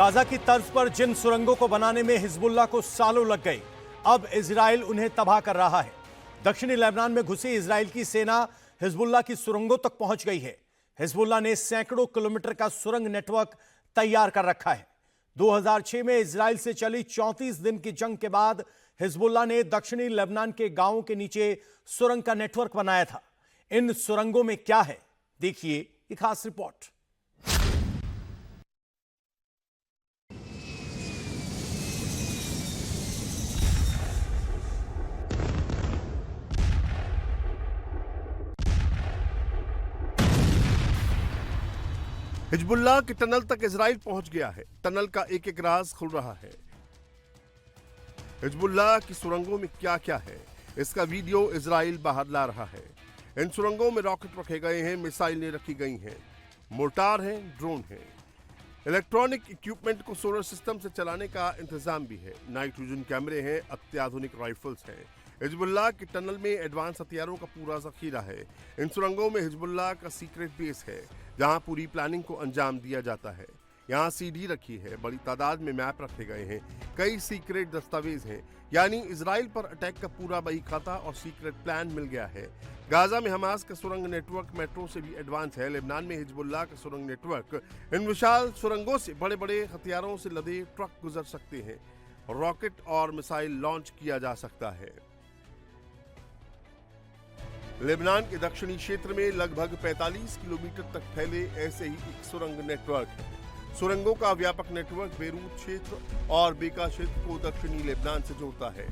Gaza की तर्ज पर जिन सुरंगों को बनाने में हिजबुल्लाह को सालों लग गए, अब इजराइल उन्हें तबाह कर रहा है। दक्षिणी लेबनान में घुसी इजराइल की सेना हिजबुल्लाह की सुरंगों तक पहुंच गई है। हिजबुल्लाह ने सैकड़ों किलोमीटर का सुरंग नेटवर्क तैयार कर रखा है। 2006 में इजराइल से चली 34 दिन की जंग के बाद हिजबुल्लाह ने दक्षिणी लेबनान के गांवों के नीचे सुरंग का नेटवर्क बनाया था। इन सुरंगों में क्या है, देखिए एक खास रिपोर्ट। हिजबुल्लाह के टनल तक इजराइल पहुंच गया है। टनल का एक एक राज खुल रहा है। हिजबुल्लाह की सुरंगों में क्या क्या है, इसका वीडियो इजराइल बाहर ला रहा है। इन सुरंगों में रॉकेट रखे गए हैं, मिसाइलें रखी गई हैं, मोर्टार हैं, ड्रोन हैं। इलेक्ट्रॉनिक इक्विपमेंट को सोलर सिस्टम से चलाने का इंतजाम भी है। नाइट विजन कैमरे हैं, अत्याधुनिक राइफल्स हैं। हिजबुल्लाह के टनल में एडवांस हथियारों का पूरा जखीरा है। इन सुरंगों में हिजबुल्लाह का सीक्रेट बेस है, जहां पूरी प्लानिंग को अंजाम दिया जाता है। यहाँ सीडी रखी है, बड़ी तादाद में मैप रखे गए हैं, कई सीक्रेट दस्तावेज हैं। यानी इजराइल पर अटैक का पूरा बही खाता और सीक्रेट प्लान मिल गया है। गाजा में हमास का सुरंग नेटवर्क मेट्रो से भी एडवांस है। लेबनान में हिजबुल्लाह का सुरंग नेटवर्क, इन विशाल सुरंगों से बड़े बड़े हथियारों से लदे ट्रक गुजर सकते हैं। रॉकेट और मिसाइल लॉन्च किया जा सकता है। लेबनान के दक्षिणी क्षेत्र में लगभग 45 किलोमीटर तक फैले ऐसे ही एक सुरंग नेटवर्क है। सुरंगों का व्यापक नेटवर्क बेरूत क्षेत्र और बेका क्षेत्र को दक्षिणी लेबनान से जोड़ता है।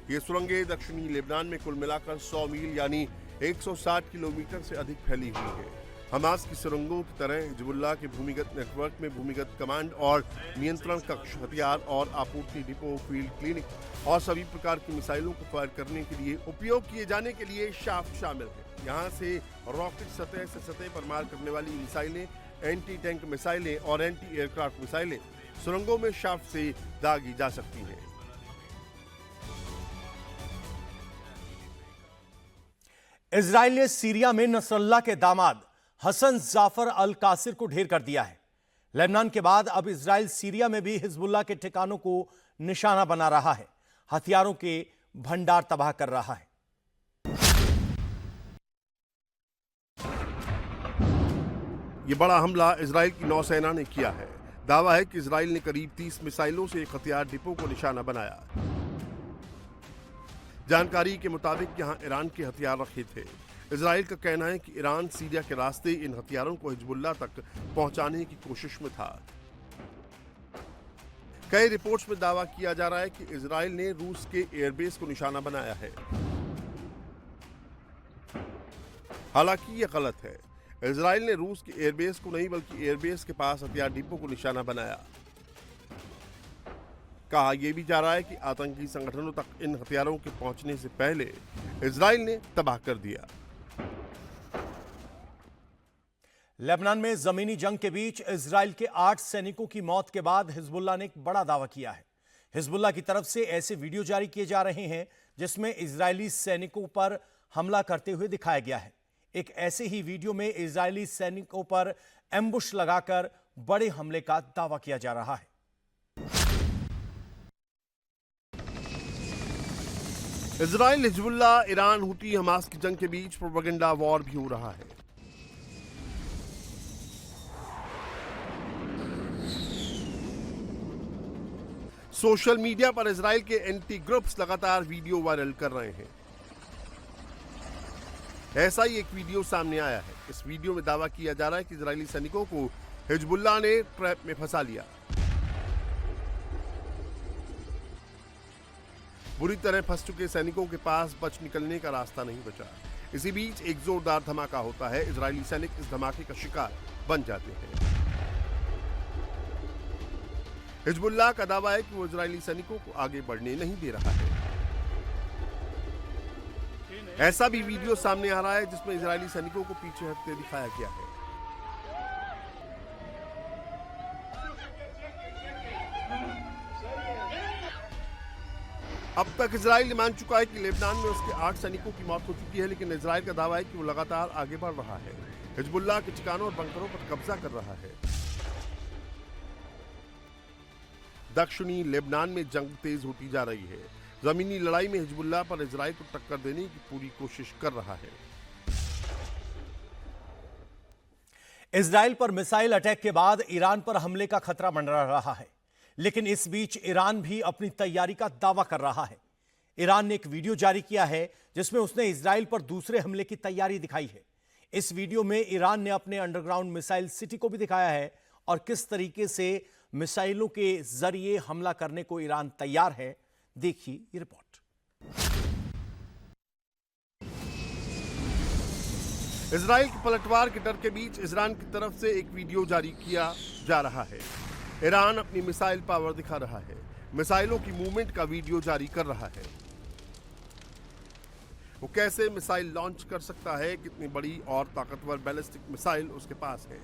ये सुरंगें दक्षिणी लेबनान में कुल मिलाकर 100 मील यानी 160 किलोमीटर से अधिक फैली हुई है। हमास की सुरंगों की तरह हिजबुल्लाह के भूमिगत नेटवर्क में भूमिगत कमांड और नियंत्रण कक्ष, हथियार और आपूर्ति डिपो, फील्ड क्लिनिक और सभी प्रकार की मिसाइलों को फायर करने के लिए उपयोग किए जाने के लिए शाफ्ट शामिल है। यहाँ से रॉकेट सतह से सतह पर मार करने वाली मिसाइलें, एंटी टैंक मिसाइलें और एंटी एयरक्राफ्ट मिसाइलें सुरंगों में शाफ्ट से दागी जा सकती हैं। इजराइल ने सीरिया में नसरल्लाह के दामाद हसन जाफर अल कासिर को ढेर कर दिया है। लेबनान के बाद अब इजराइल सीरिया में भी हिजबुल्लाह के ठिकानों को निशाना बना रहा है, हथियारों के भंडार तबाह कर रहा है। ये बड़ा हमला इजराइल की नौसेना ने किया है। दावा है कि इजराइल ने करीब 30 मिसाइलों से एक हथियार डिपो को निशाना बनाया। जानकारी के मुताबिक यहां ईरान के हथियार रखे थे। इजराइल का कहना है कि ईरान सीरिया के रास्ते इन हथियारों को हिजबुल्लाह तक पहुंचाने की कोशिश में था। कई रिपोर्ट्स में दावा किया जा रहा है कि इजराइल ने रूस के एयरबेस को निशाना बनाया है। हालांकि यह गलत है। इजराइल ने रूस के एयरबेस को नहीं बल्कि एयरबेस के पास हथियार डिपो को निशाना बनाया। कहा यह भी जा रहा है कि आतंकी संगठनों तक इन हथियारों के पहुंचने से पहले इजराइल ने तबाह कर दिया। लेबनान में जमीनी जंग के बीच इजराइल के 8 सैनिकों की मौत के बाद हिजबुल्लाह ने एक बड़ा दावा किया है। हिजबुल्लाह की तरफ से ऐसे वीडियो जारी किए जा रहे हैं जिसमें इजरायली सैनिकों पर हमला करते हुए दिखाया गया है। एक ऐसे ही वीडियो में इजरायली सैनिकों पर एम्बुश लगाकर बड़े हमले का दावा किया जा रहा है। इजराइल, हिजबुल्लाह, ईरान, हुती, हमास की जंग के बीच प्रोपेगेंडा वॉर भी हो रहा है। सोशल मीडिया पर इजराइल के एंटी ग्रुप्स लगातार वीडियो वायरल कर रहे हैं। ऐसा ही एक वीडियो सामने आया है। इस वीडियो में दावा किया जा रहा है कि इजरायली सैनिकों को हिजबुल्लाह ने ट्रैप में फंसा लिया। बुरी तरह फंस चुके सैनिकों के पास बच निकलने का रास्ता नहीं बचा। इसी बीच एक जोरदार धमाका होता है। इजरायली सैनिक इस धमाके का शिकार बन जाते हैं। हिजबुल्लाह का दावा है कि वो इजरायली सैनिकों को आगे बढ़ने नहीं दे रहा है। ऐसा भी वीडियो सामने आ रहा है जिसमें इजरायली सैनिकों को पीछे हटते दिखाया गया है। अब तक इजराइल मान चुका है कि लेबनान में उसके 8 सैनिकों की मौत हो चुकी है, लेकिन इजराइल का दावा है कि वो लगातार आगे बढ़ रहा है, हिजबुल्लाह के ठिकानों और बंकरों पर कब्जा कर रहा है। दक्षिणी लेबनान में जंग तेज होती जा रही है। जमीनी लड़ाई में हिजबुल्लाह पर इजराइल को टक्कर देने की पूरी कोशिश कर रहा है। इजराइल पर मिसाइल अटैक के बाद ईरान पर हमले का खतरा मंडरा रहा है, लेकिन इस बीच ईरान भी अपनी तैयारी का दावा कर रहा है। ईरान ने एक वीडियो जारी किया है जिसमें उसने इजराइल पर दूसरे हमले की तैयारी दिखाई है। इस वीडियो में ईरान ने अपने अंडरग्राउंड मिसाइल सिटी को भी दिखाया है और किस तरीके से मिसाइलों के जरिए हमला करने को ईरान तैयार है, देखिए ये रिपोर्ट। इजराइल के पलटवार के डर के बीच ईरान की तरफ से एक वीडियो जारी किया जा रहा है। ईरान अपनी मिसाइल पावर दिखा रहा है, मिसाइलों की मूवमेंट का वीडियो जारी कर रहा है। वो कैसे मिसाइल लॉन्च कर सकता है, कितनी बड़ी और ताकतवर बैलिस्टिक मिसाइल उसके पास है,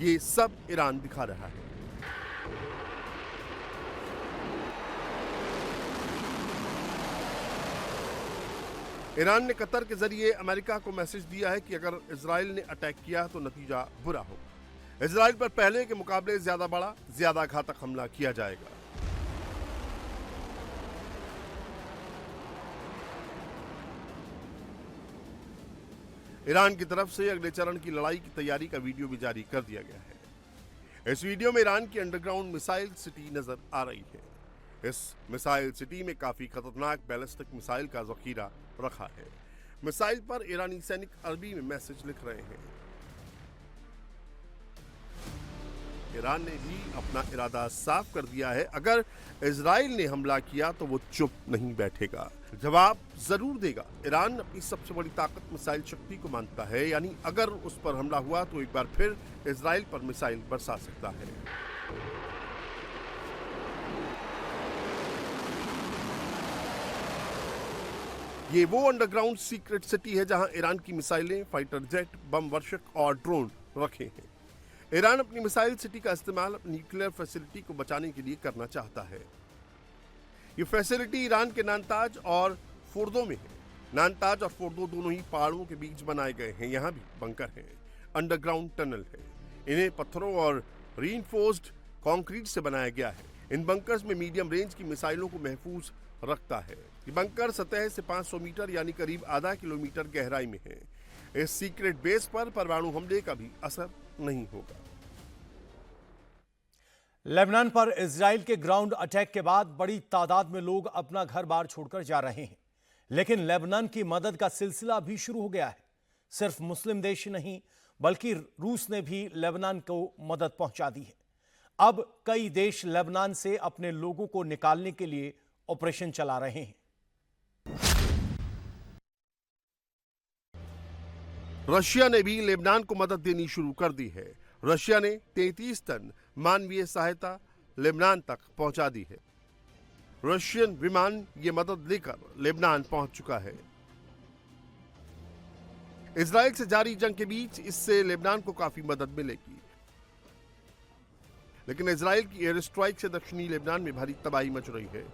ये सब ईरान दिखा रहा है। ईरान ने कतर के जरिए अमेरिका को मैसेज दिया है कि अगर इजराइल ने अटैक किया तो नतीजा बुरा होगा। इजराइल पर पहले के मुकाबले ज्यादा बड़ा, ज्यादा घातक हमला किया जाएगा। ईरान की तरफ से अगले चरण की लड़ाई की तैयारी का वीडियो भी जारी कर दिया गया है। इस वीडियो में ईरान की अंडरग्राउंड मिसाइल सिटी नजर आ रही है। इस मिसाइल सिटी में काफी खतरनाक बैलिस्टिक मिसाइल का जखीरा रखा है। मिसाइल पर ईरानी सैनिक अरबी में मैसेज लिख रहे हैं। ईरान ने भी अपना इरादा साफ कर दिया है, अगर इजराइल ने हमला किया तो वो चुप नहीं बैठेगा, जवाब जरूर देगा। ईरान अपनी सबसे बड़ी ताकत मिसाइल शक्ति को मानता है, यानी अगर उस पर हमला हुआ तो एक बार फिर इजराइल पर मिसाइल बरसा सकता है। ये वो अंडरग्राउंड सीक्रेट सिटी है जहां ईरान की मिसाइलें, फाइटर जेट, बम वर्षक और ड्रोन रखे हैं। ईरान अपनी मिसाइल सिटी का इस्तेमाल अपनी न्यूक्लियर फैसिलिटी को बचाने के लिए करना चाहता है। ये फैसिलिटी ईरान के नानताज और फोर्दो में है। नानताज और फोर्दो दोनों ही पहाड़ों के बीच बनाए गए हैं। यहाँ भी बंकर हैं, अंडरग्राउंड टनल है। इन्हें पत्थरों और रीइंफोर्स्ड कंक्रीट से बनाया गया है। इन बंकर्स में मीडियम रेंज की मिसाइलों को महफूज रखता है। ये बंकर सतह से 500 मीटर यानी करीब आधा किलोमीटर गहराई में है। इस सीक्रेट बेस पर परमाणु हमले का भी असर नहीं होगा। लेबनान पर इजराइल के ग्राउंड अटैक के बाद बड़ी तादाद में लोग अपना घर बार छोड़कर जा रहे हैं, लेकिन लेबनान की मदद का सिलसिला भी शुरू हो गया है। सिर्फ मुस्लिम देश नहीं बल्कि रूस ने भी लेबनान को मदद पहुंचा दी है। अब कई देश लेबनान से अपने लोगों को निकालने के लिए ऑपरेशन चला रहे हैं। रशिया ने भी लेबनान को मदद देनी शुरू कर दी है। रशिया ने 33 टन मानवीय सहायता लेबनान तक पहुंचा दी है। रशियन विमान ये मदद लेकर लेबनान पहुंच चुका है। इजराइल से जारी जंग के बीच इससे लेबनान को काफी मदद मिलेगी, लेकिन इजराइल की एयर स्ट्राइक से दक्षिणी लेबनान में भारी तबाही मच रही है।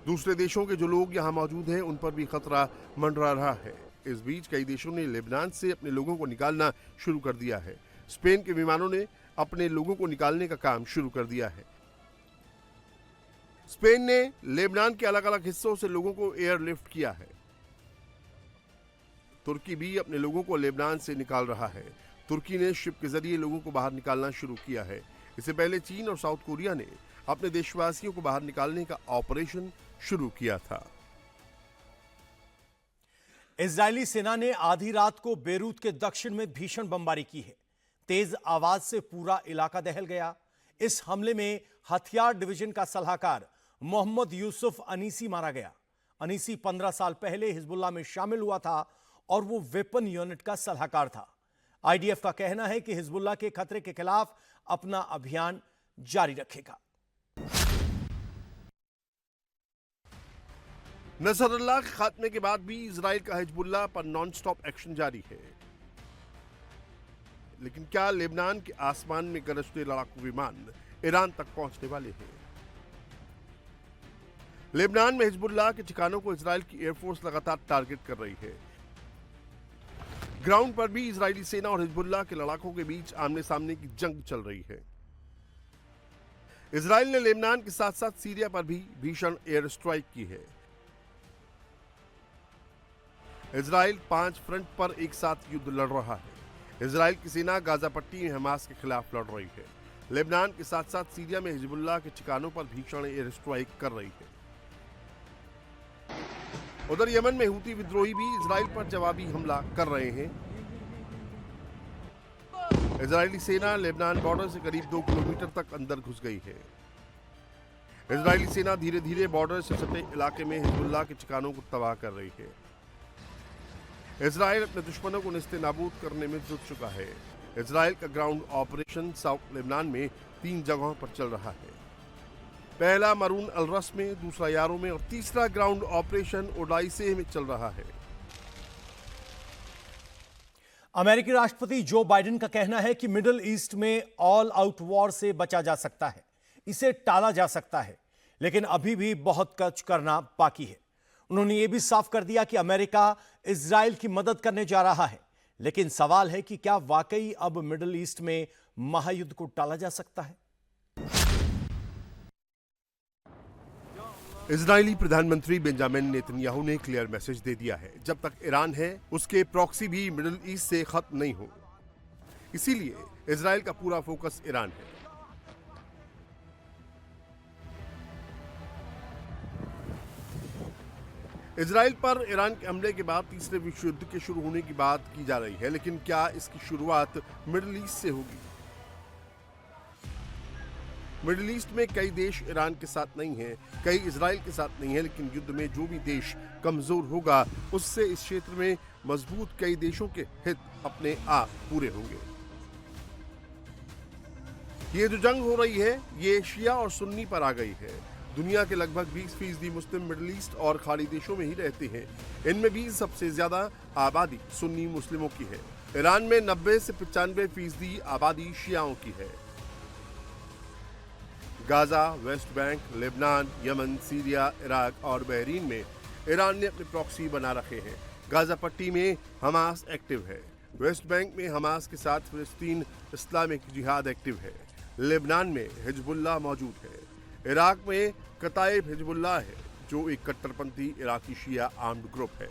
दूसरे देशों के जो लोग यहां मौजूद हैं उन पर भी खतरा मंडरा रहा है। इस बीच कई देशों ने लेबनान से अपने लोगों को निकालना शुरू कर दिया है। स्पेन के विमानों ने अपने लोगों को निकालने का काम शुरू कर दिया है। स्पेन ने लेबनान के अलग अलग हिस्सों से लोगों को एयरलिफ्ट किया है। तुर्की भी अपने लोगों को लेबनान से निकाल रहा है। तुर्की ने शिप के जरिए लोगों को बाहर निकालना शुरू किया है। इससे पहले चीन और साउथ कोरिया ने अपने देशवासियों को बाहर निकालने का ऑपरेशन शुरू किया था। इजरायली सेना ने आधी रात को बेरूत के दक्षिण में भीषण बमबारी की है। तेज आवाज से पूरा इलाका दहल गया। इस हमले में हथियार डिवीजन का सलाहकार मोहम्मद यूसुफ अनीसी मारा गया। अनीसी 15 साल पहले हिजबुल्लाह में शामिल हुआ था और वो वेपन यूनिट का सलाहकार था। आईडीएफ का कहना है कि हिजबुल्लाह के खतरे के खिलाफ अपना अभियान जारी रखेगा। नसरुल्लाह के खात्मे के बाद भी इजराइल का हिजबुल्लाह पर नॉन-स्टॉप एक्शन जारी है। लेकिन क्या लेबनान के आसमान में गरजते लड़ाकू विमान ईरान तक पहुंचने वाले हैं? लेबनान में हिजबुल्लाह के ठिकानों को इजराइल की एयरफोर्स लगातार टारगेट कर रही है। ग्राउंड पर भी इजरायली सेना और हिजबुल्लाह के लड़ाकों के बीच आमने सामने की जंग चल रही है। इजराइल ने लेबनान के साथ साथ सीरिया पर भी भीषण एयर स्ट्राइक की है। इजराइल 5 फ्रंट पर एक साथ युद्ध लड़ रहा है। इजराइल की सेना गाजा पट्टी में हमास के खिलाफ लड़ रही है। लेबनान के साथ साथ सीरिया में हिजबुल्लाह के ठिकानों पर भीषण एयर स्ट्राइक कर रही है। उधर यमन में हूती विद्रोही भी इजराइल पर जवाबी हमला कर रहे हैं। इजरायली सेना लेबनान बॉर्डर से करीब 2 किलोमीटर तक अंदर घुस गई है। इजरायली सेना धीरे धीरे बॉर्डर से सटे इलाके में हिजबुल्लाह के ठिकानों को तबाह कर रही है। इजराइल अपने दुश्मनों को निस्ते नाबूद करने में जुट चुका है। इजराइल का ग्राउंड ऑपरेशन साउथ लेबनान में 3 जगहों पर चल रहा है। पहला मरून अलरस में, दूसरा यारो में और तीसरा ग्राउंड ऑपरेशन ओडाइसे में चल रहा है। अमेरिकी राष्ट्रपति जो बाइडेन का कहना है कि मिडिल ईस्ट में ऑल आउट वॉर से बचा जा सकता है, इसे टाला जा सकता है, लेकिन अभी भी बहुत कुछ करना बाकी है। उन्होंने यह भी साफ कर दिया कि अमेरिका इजराइल की मदद करने जा रहा है, लेकिन सवाल है कि क्या वाकई अब मिडिल ईस्ट में महायुद्ध को टाला जा सकता है? इजरायली प्रधानमंत्री बेंजामिन नेतन्याहू ने क्लियर मैसेज दे दिया है, जब तक ईरान है उसके प्रॉक्सी भी मिडिल ईस्ट से खत्म नहीं हो। इसीलिए इजराइल का पूरा फोकस ईरान है। इजराइल पर ईरान के हमले के बाद तीसरे विश्व युद्ध के शुरू होने की बात की जा रही है, लेकिन क्या इसकी शुरुआत मिडिल ईस्ट से होगी? मिडिल ईस्ट में कई देश ईरान के साथ नहीं हैं, कई इजराइल के साथ नहीं है, लेकिन युद्ध में जो भी देश कमजोर होगा उससे इस क्षेत्र में मजबूत कई देशों के हित अपने आप पूरे होंगे। ये जो जंग हो रही है ये शिया और सुन्नी पर आ गई है। दुनिया के लगभग 20% मुस्लिम मिडिल ईस्ट और खाड़ी देशों में ही रहते हैं। इनमें भी सबसे ज्यादा आबादी सुन्नी मुस्लिमों की है। ईरान में 90 से 95% आबादी शियाओं की है। Gaza, West Bank, Lebanon, Yemen, Syria, Iraq और बहरीन में ईरान ने अपने प्रॉक्सी बना रखे हैं। गाजा पट्टी में हमास एक्टिव है। वेस्ट बैंक में हमास के साथ फिलिस्तीन इस्लामिक जिहाद एक्टिव है। लेबनान में हिजबुल्लाह मौजूद है। इराक में कताइब हिजबुल्लाह है, जो एक कट्टरपंथी इराकी शिया आर्म्ड ग्रुप है।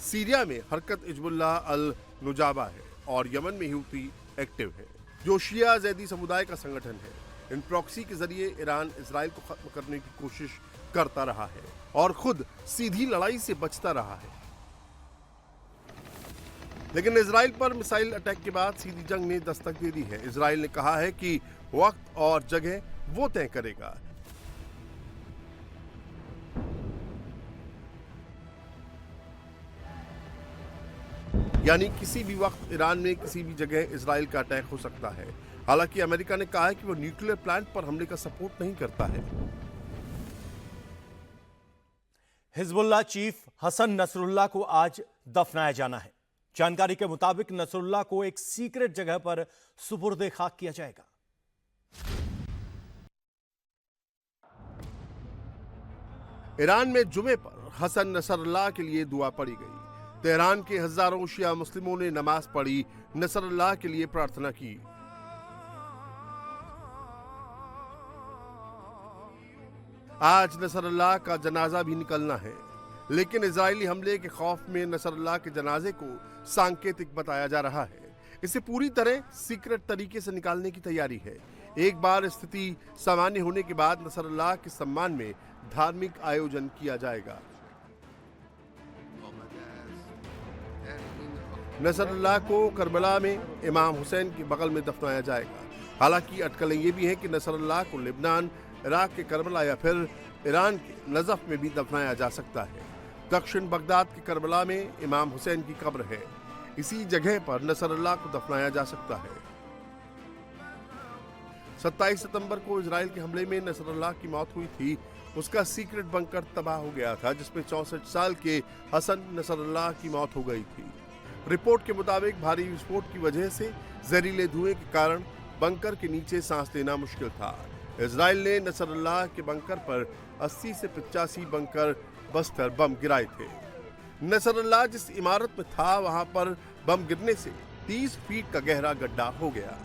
सीरिया में हरकत हिजबुल्लाह अल नुजाबा है और यमन में हूती एक्टिव है, जो शिया जैदी समुदाय का संगठन है। इन प्रॉक्सी के जरिए ईरान इजराइल को खत्म करने की कोशिश करता रहा है और खुद सीधी लड़ाई से बचता रहा है। लेकिन इजराइल पर मिसाइल अटैक के बाद सीधी जंग ने दस्तक दे दी है। इजराइल ने कहा है कि वक्त और जगह वो तय करेगा। यानी किसी भी वक्त ईरान में किसी भी जगह इजराइल का अटैक हो सकता है। हालांकि अमेरिका ने कहा है कि वो न्यूक्लियर प्लांट पर हमले का सपोर्ट नहीं करता है। हिजबुल्लाह चीफ हसन नसरुल्लाह को आज दफनाया जाना है। जानकारी के मुताबिक नसरुल्लाह को एक सीक्रेट जगह पर सुपुर्द खाक किया जाएगा। ईरान में जुमे पर हसन नसरुल्लाह के लिए दुआ पढ़ी गई। तेहरान के हजारों शिया मुस्लिमों ने नमाज पढ़ी, नसरुल्लाह के लिए प्रार्थना की। आज नसरुल्लाह का जनाजा भी निकलना है, लेकिन इजरायली हमले के खौफ में नसरुल्लाह के जनाजे को सांकेतिक बताया जा रहा है। इसे पूरी तरह सीक्रेट तरीके से निकालने की तैयारी है। एक बार स्थिति सामान्य होने के बाद नसरुल्लाह के सम्मान में धार्मिक आयोजन किया जाएगा। नसरुल्लाह को करबला में इमाम हुसैन के बगल में दफनाया जाएगा। हालांकि अटकलें ये भी हैं कि नसरुल्लाह को लेबनान, इराक के करबला या फिर ईरान के नजफ में भी दफनाया जा सकता है। दक्षिण बगदाद के करबला में इमाम हुसैन की कब्र है। इसी जगह पर नसरुल्लाह को दफनाया जा सकता है। 27 सितंबर को इजराइल के हमले में नसरुल्लाह की मौत हुई थी। उसका सीक्रेट बंकर तबाह हो गया था, जिसमें 64 साल के हसन नसरुल्लाह की मौत हो गई थी। रिपोर्ट के मुताबिक भारी विस्फोट की वजह से जहरीले धुएं के कारण बंकर के नीचे सांस लेना मुश्किल था। इजराइल ने नसरुल्लाह के बंकर पर 80 से 85 बंकर बस्तर बम गिराए थे। नसरुल्लाह जिस इमारत में था वहां पर बम गिरने से 30 फीट का गहरा गड्ढा हो गया।